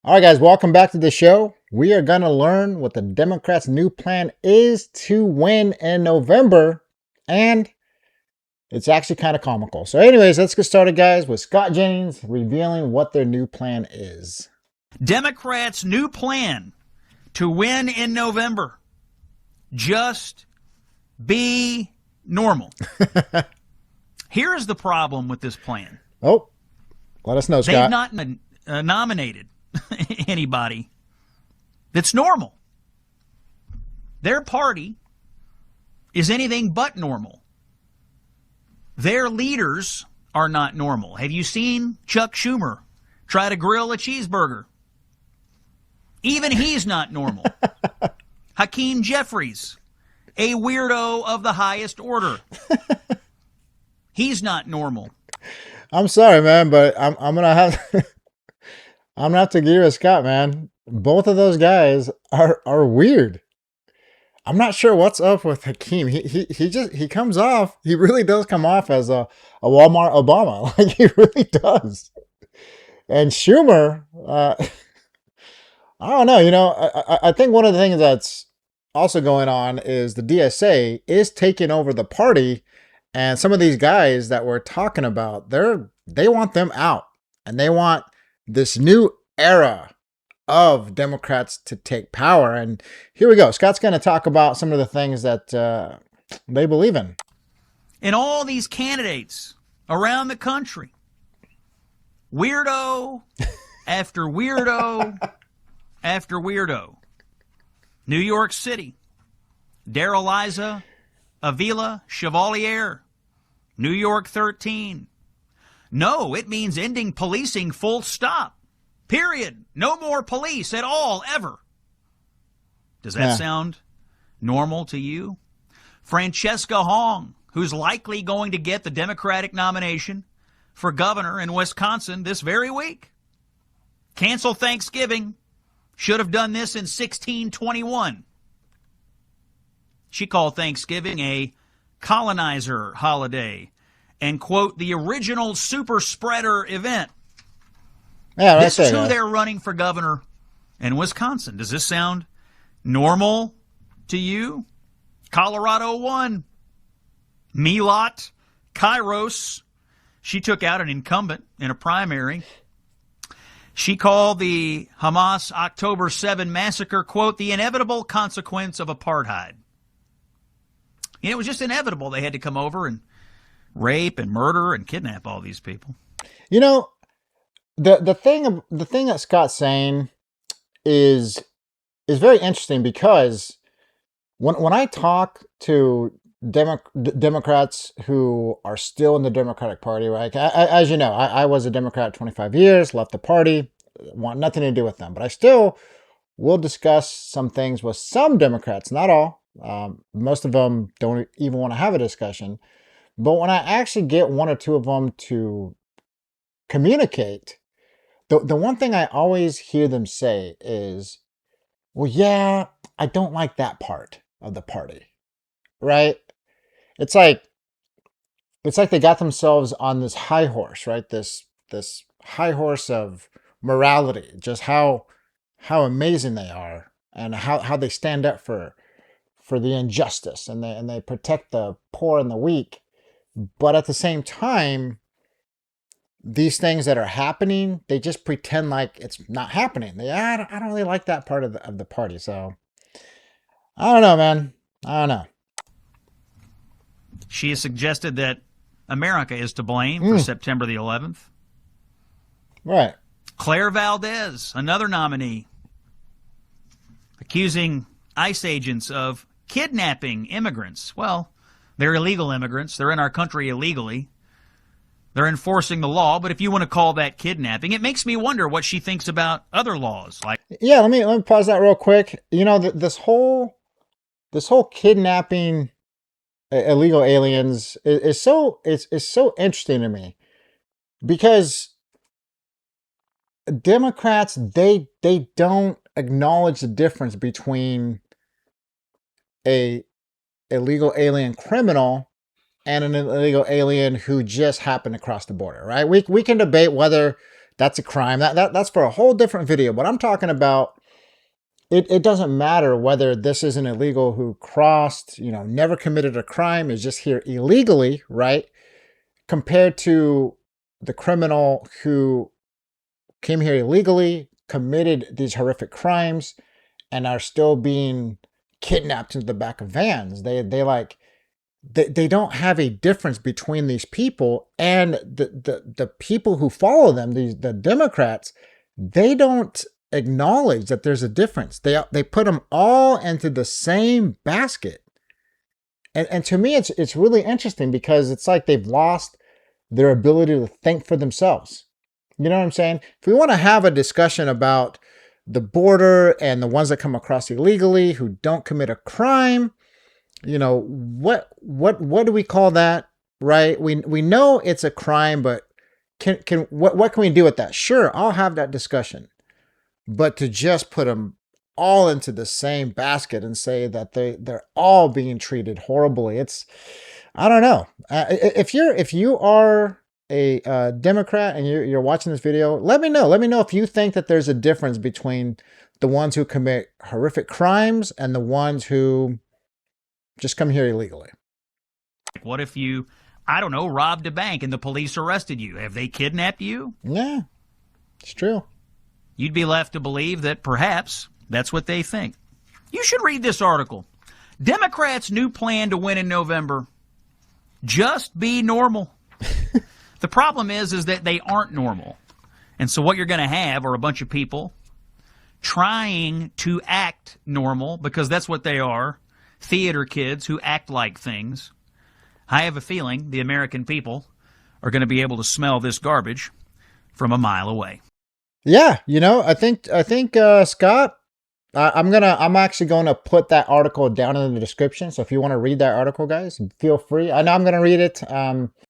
All right, guys, welcome back to the show. We are going to learn what the Democrats' new plan is to win in November, and it's actually kind of comical. So anyways, let's get started, guys, with Scott Jennings revealing what their new plan is. Democrats' new plan to win in November. Just be normal. Here's the problem with this plan. Oh, let us know, Scott. They've not nominated anybody that's normal. Their party is anything but normal. Their leaders are not normal. Have you seen Chuck Schumer try to grill a cheeseburger? Even he's not normal. Hakeem Jeffries, a weirdo of the highest order. He's not normal. I'm sorry, man, but I'm gonna have I'm gonna have to agree with Scott, man. Both of those guys are weird. I'm not sure what's up with Hakeem. He comes off. He really does come off as a Walmart Obama. Like, he really does. And Schumer, I don't know. I think one of the things that's also going on is the DSA is taking over the party, and some of these guys that we're talking about, they want them out, and they want this new era of Democrats to take power. And here we go. Scott's going to talk about some of the things that they believe in. And all these candidates around the country, weirdo after weirdo after weirdo. New York City, Darrell Avila Chevalier, New York 13. No, it means ending policing, full stop. Period. No more police at all, ever. Does that sound normal to you? Francesca Hong, who's likely going to get the Democratic nomination for governor in Wisconsin this very week. Cancel Thanksgiving. Should have done this in 1621. She called Thanksgiving a colonizer holiday and, quote, the original super spreader event. Yeah, this is who they're running for governor in Wisconsin. Does this sound normal to you? Colorado won. Milot Kairos. She took out an incumbent in a primary. She called the Hamas October 7 massacre, quote, the inevitable consequence of apartheid. It was just inevitable. They had to come over and rape and murder and kidnap all these people. You know, the thing that Scott's saying is very interesting, because when I talk to Democrats who are still in the Democratic Party, right? As you know, I was a Democrat 25 years, left the party, want nothing to do with them, but I still will discuss some things with some Democrats, not all. Most of them don't even want to have a discussion. But when I actually get one or two of them to communicate, the one thing I always hear them say is, well, yeah, I don't like that part of the party, right? It's like they got themselves on this high horse, right? This high horse of morality, just how amazing they are, and how they stand up for the injustice, and they protect the poor and the weak. But at the same time, these things that are happening, they just pretend like it's not happening. I don't really like that part of the party. So I don't know, man. I don't know. She has suggested that America is to blame for September the 11th. Right. Claire Valdez, another nominee, accusing ICE agents of kidnapping immigrants. Well, they're illegal immigrants. They're in our country illegally. They're enforcing the law, but if you want to call that kidnapping, it makes me wonder what she thinks about other laws. Yeah, let me pause that real quick. You know, this whole kidnapping illegal aliens is so interesting to me, because Democrats, they don't acknowledge the difference between a illegal alien criminal and an illegal alien who just happened to cross the border, right? We can debate whether that's a crime. That's for a whole different video. But I'm talking about it doesn't matter whether this is an illegal who crossed, never committed a crime, is just here illegally, right? Compared to the criminal who came here illegally, committed these horrific crimes, and are still being kidnapped into the back of vans. They don't have a difference between these people and the people who follow them, the Democrats. They don't acknowledge that there's a difference. They put them all into the same basket. And to me, it's really interesting because it's like they've lost their ability to think for themselves. You know what I'm saying? If we want to have a discussion about the border and the ones that come across illegally who don't commit a crime, what do we call that, right? We know it's a crime, but what can we do with that? Sure, I'll have that discussion. But to just put them all into the same basket and say that they're all being treated horribly, I don't know. If you are a Democrat and you're watching this video, let me know. Let me know if you think that there's a difference between the ones who commit horrific crimes and the ones who just come here illegally. What if you, I don't know, robbed a bank and the police arrested you? Have they kidnapped you? Yeah, it's true. You'd be left to believe that perhaps that's what they think. You should read this article. Democrats' new plan to win in November. Just be normal. The problem is that they aren't normal. And so what you're going to have are a bunch of people trying to act normal, because that's what they are, theater kids who act like things. I have a feeling the American people are going to be able to smell this garbage from a mile away. Yeah, I think Scott, I'm actually going to put that article down in the description. So if you want to read that article, guys, feel free. I know I'm going to read it.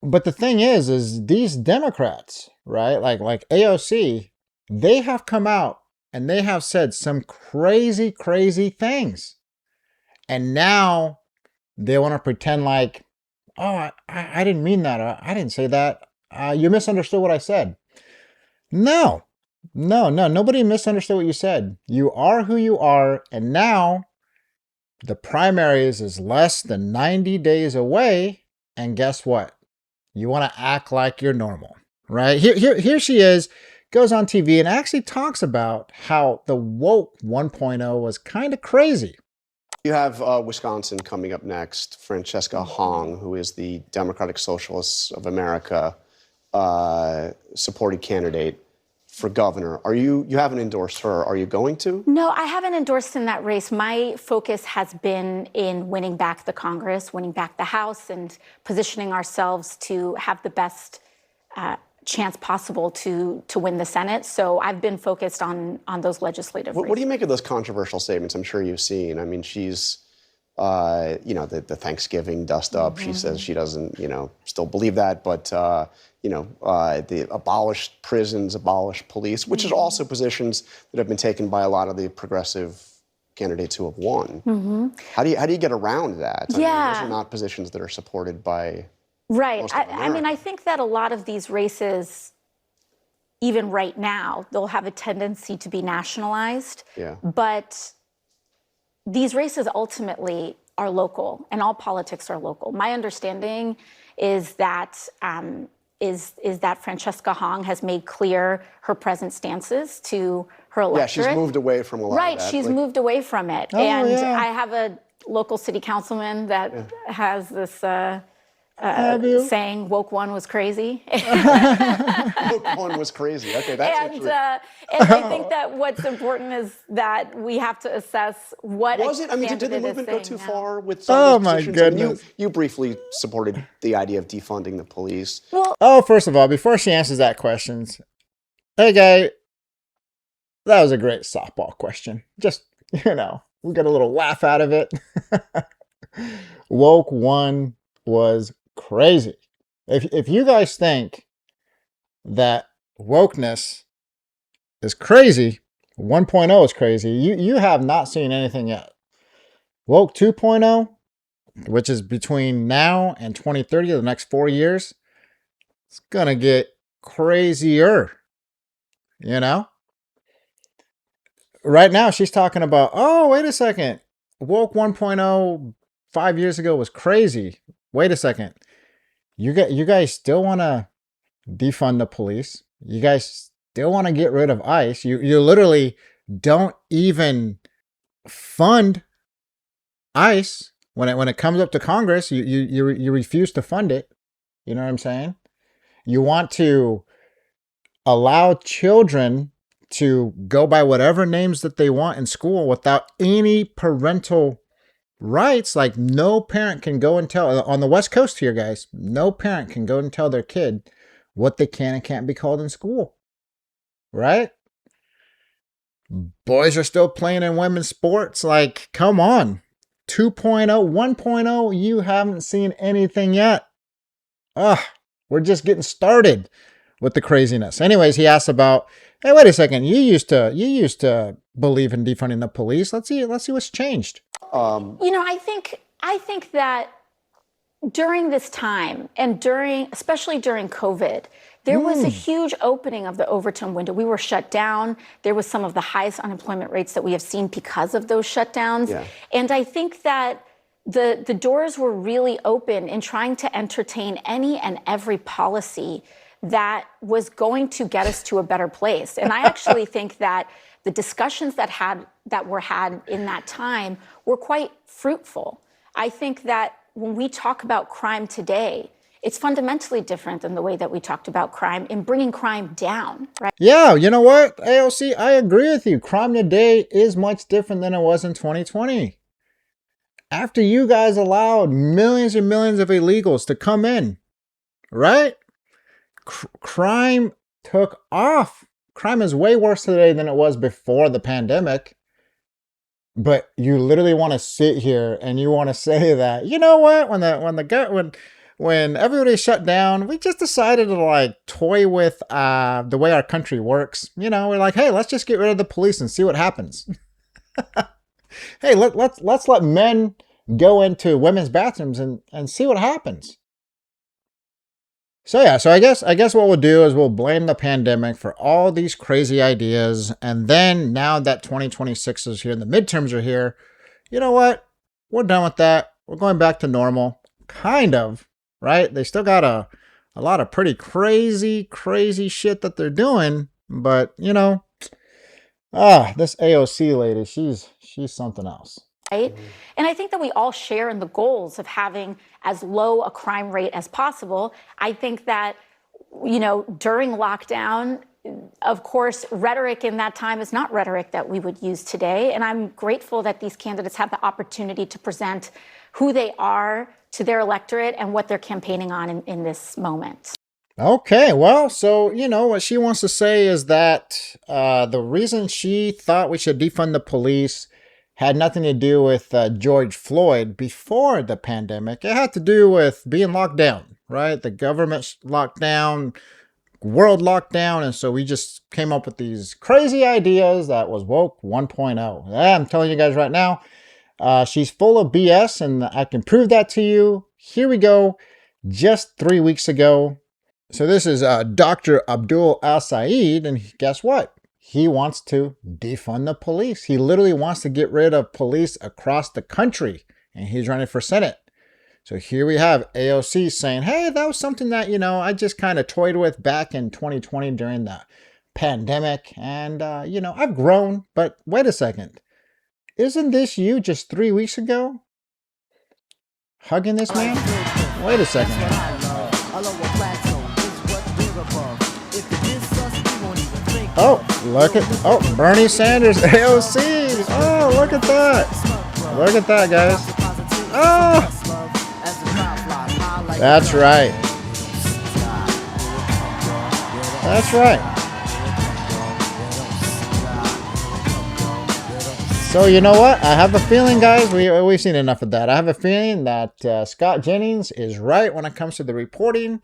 But the thing is these Democrats, right? Like AOC, they have come out and they have said some crazy, crazy things. And now they want to pretend like, oh, I didn't mean that. I didn't say that. You misunderstood what I said. No, nobody misunderstood what you said. You are who you are. And now the primaries is less than 90 days away. And guess what? You want to act like you're normal, right? Here she is, goes on TV and actually talks about how the woke 1.0 was kind of crazy. You have Wisconsin coming up next. Francesca Hong, who is the Democratic Socialists of America supported candidate for governor. You haven't endorsed her. Are you going to? No, I haven't endorsed in that race. My focus has been in winning back the Congress, winning back the House, and positioning ourselves to have the best chance possible to win the Senate. So I've been focused on those legislative races. What do you make of those controversial statements? I'm sure you've seen. I mean, she's, the Thanksgiving dust up. Mm-hmm. She says she doesn't, still believe that, but the abolished prisons, abolished police, which is also positions that have been taken by a lot of the progressive candidates who have won. Mm-hmm. How do you get around that? I mean, those are not positions that are supported by right. I mean, I think that a lot of these races, even right now, they'll have a tendency to be nationalized. Yeah. But these races ultimately are local, and all politics are local. My understanding is that that Francesca Hong has made clear her present stances to her electorate. Yeah, she's moved away from a lot of that. Right, she's moved away from it. Oh, and yeah. I have a local city councilman that has this saying, woke one was crazy. Woke one was crazy. Okay, that's and I think that what's important is that we have to assess what was it. I mean, did the movement go too far with some of those positions? Goodness. I mean, you briefly supported the idea of defunding the police. Well, first of all, before she answers that question, hey, guy, that was a great softball question. Just, we got a little laugh out of it. Woke one was crazy. If you guys think that wokeness is crazy, 1.0 is crazy, you have not seen anything yet. Woke 2.0, which is between now and 2030, the next 4 years, it's gonna get crazier. you know? Right now, she's talking about, oh, wait a second. Woke 1.0 5 years ago was crazy. Wait a second. You guys still want to defund the police? You guys still want to get rid of ICE? You literally don't even fund ICE when it comes up to Congress. You refuse to fund it. You know what I'm saying? You want to allow children to go by whatever names that they want in school without any parental rights. Like, no parent can go and tell, on the West Coast here, guys, no parent can go and tell their kid what they can and can't be called in school. Right? Boys are still playing in women's sports. Like, come on. 2.0, 1.0, you haven't seen anything yet. We're just getting started with the craziness. Anyways, he asked about, hey, wait a second, you used to believe in defunding the police. Let's see what's changed. I think that during this time and especially during COVID, there was a huge opening of the Overton window. We were shut down. There was some of the highest unemployment rates that we have seen because of those shutdowns. Yeah. And I think that the doors were really open in trying to entertain any and every policy that was going to get us to a better place. And I actually think that the discussions that were had in that time were quite fruitful. I think that when we talk about crime today, it's fundamentally different than the way that we talked about crime in bringing crime down, right? Yeah, you know what, AOC, I agree with you. Crime today is much different than it was in 2020. After you guys allowed millions and millions of illegals to come in, right? Crime took off. Crime is way worse today than it was before the pandemic. But you literally want to sit here and you want to say that, you know what, when everybody shut down, we just decided to like toy with the way our country works. You know, we're like, hey, let's just get rid of the police and see what happens. Hey, let's let men go into women's bathrooms and see what happens. So yeah, so I guess what we'll do is we'll blame the pandemic for all these crazy ideas. And then now that 2026 is here and the midterms are here, you know what? We're done with that. We're going back to normal. Kind of, right? They still got a lot of pretty crazy shit that they're doing. But, you know, this AOC lady, she's something else. Right? And I think that we all share in the goals of having as low a crime rate as possible. I think that, during lockdown, of course, rhetoric in that time is not rhetoric that we would use today. And I'm grateful that these candidates have the opportunity to present who they are to their electorate and what they're campaigning on in this moment. Okay, well, so, what she wants to say is that the reason she thought we should defund the police had nothing to do with George Floyd before the pandemic. It had to do with being locked down, right? The government locked down, world locked down, and so we just came up with these crazy ideas that was woke 1.0. I'm telling you guys right now, she's full of BS, and I can prove that to you. Here we go. Just 3 weeks ago. So this is Dr. Abdul Al-Said, and guess what? He wants to defund the police. He literally wants to get rid of police across the country, and he's running for Senate. So here we have AOC saying, hey, that was something that, I just kind of toyed with back in 2020 during the pandemic. And, I've grown, but wait a second. Isn't this you just 3 weeks ago? Hugging this man? Wait a second. Oh, Bernie Sanders, AOC. Oh, look at that. Look at that, guys. Oh, that's right. That's right. So you know what? I have a feeling, guys, we've seen enough of that. I have a feeling that Scott Jennings is right when it comes to the reporting.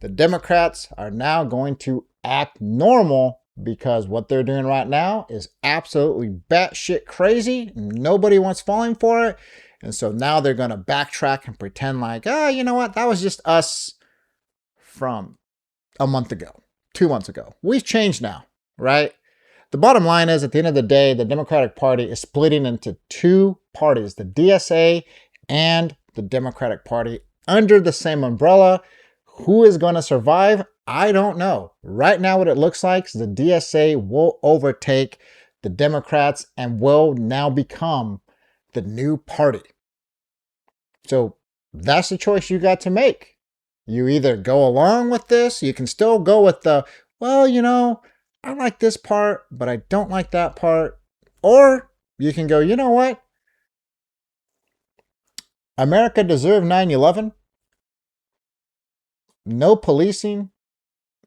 The Democrats are now going to act normal because what they're doing right now is absolutely batshit crazy. Nobody wants falling for it. And so now they're going to backtrack and pretend like, you know what? That was just us from a month ago, 2 months ago. We've changed now. right? The bottom line is, at the end of the day, the Democratic Party is splitting into two parties, the DSA and the Democratic Party, under the same umbrella. Who is going to survive? I don't know. Right now, what it looks like is the DSA will overtake the Democrats and will now become the new party. So that's the choice you got to make. You either go along with this, you can still go with the, well, you know, I like this part, but I don't like that part. Or you can go, you know what? America deserved 9/11. No policing,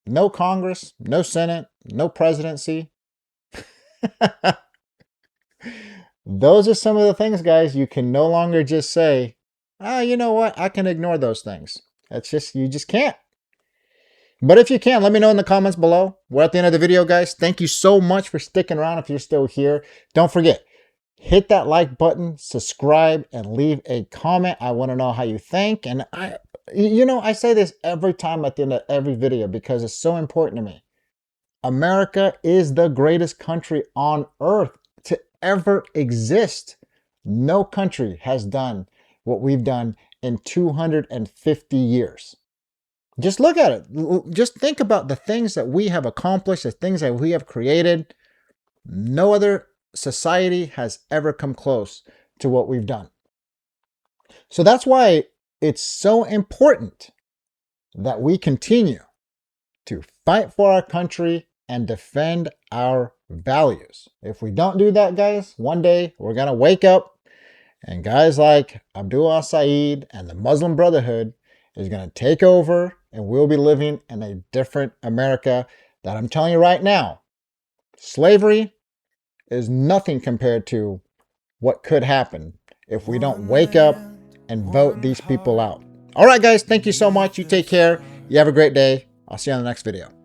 no Congress, no Senate, no presidency. Those are some of the things, guys, you can no longer just say, ah, you know what? I can ignore those things. It's just, you just can't. But if you can, let me know in the comments below. We're at the end of the video, guys. Thank you so much for sticking around if you're still here. Don't forget, hit that like button, subscribe, and leave a comment. I want to know how you think. And I say this every time at the end of every video because it's so important to me. America is the greatest country on earth to ever exist. No country has done what we've done in 250 years. Just look at it. Just think about the things that we have accomplished, the things that we have created. No other society has ever come close to what we've done. So that's why it's so important that we continue to fight for our country and defend our values. If we don't do that, guys, one day we're going to wake up and guys like Abdul al-Said and the Muslim Brotherhood is going to take over, and we'll be living in a different America that I'm telling you right now, slavery is nothing compared to what could happen if we don't wake up and vote these people out. All right, guys, thank you so much. You take care. You have a great day. I'll see you on the next video.